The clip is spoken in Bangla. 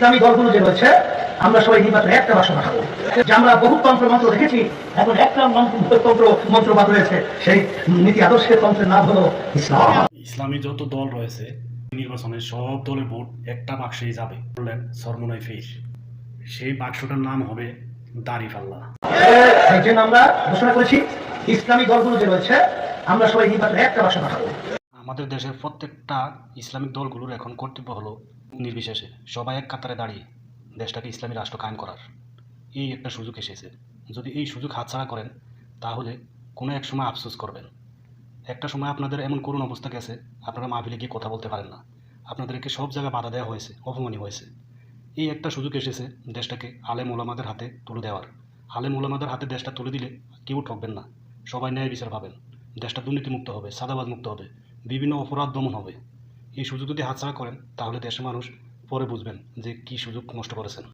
ইসলামী দলগুলো যে রয়েছে আমরা সবাই নির্বাচনে একটা বাসনা খাবো, যে আমরা বহুতন্ত্র মন্ত্র দেখেছি, এখন একটা তন্ত্র মন্ত্রবাদ রয়েছে, সেই নীতি আদর্শের তন্ত্রের নাম হলো ইসলাম। ইসলামী যত দল রয়েছে নির্বাচনে সব দলের ভোট একটা বাক্সেই যাবে বললেন সরমুনাই ফির। সেই বাক্সটার নাম হবে দাঁড়িপাল্লা। এই জন্য আমরা ঘোষণা করেছি ইসলামী দলগুলো যে রয়েছে আমরা সবাই নির্বাচনে একটা বাসনা খাবো। আমাদের দেশের প্রত্যেকটা ইসলামিক দলগুলোর এখন কর্তব্য হলো নির্বিশেষে সবাই এক কাতারে দাঁড়িয়ে দেশটাকে ইসলামী রাষ্ট্র কায়েম করার এই একটা সুযোগ এসেছে। যদি এই সুযোগ হাতছাড়া করেন তাহলে কোনো এক সময় আফসোস করবেন। একটা সময় আপনাদের এমন করুণ অবস্থা গেছে, আপনারা মাহফিলে গিয়ে কথা বলতে পারেন না, আপনাদেরকে সব জায়গায় বাধা দেওয়া হয়েছে, অপমানি হয়েছে। এই একটা সুযোগ এসেছে দেশটাকে আলেম ওলামাদের হাতে তুলে দেওয়ার। আলেম ওলামাদের হাতে দেশটা তুলে দিলে কেউ ঠকবেন না, সবাই ন্যায় বিচার পাবেন, দেশটা দুর্নীতিমুক্ত হবে, সাদাবাদ মুক্ত হবে, বিভিন্ন অপরাধ দমন হবে। এই সুযোগ যদি হাতছাড়া করেন তাহলে দেশের মানুষ পরে বুঝবেন যে কী সুযোগ নষ্ট করেছেন।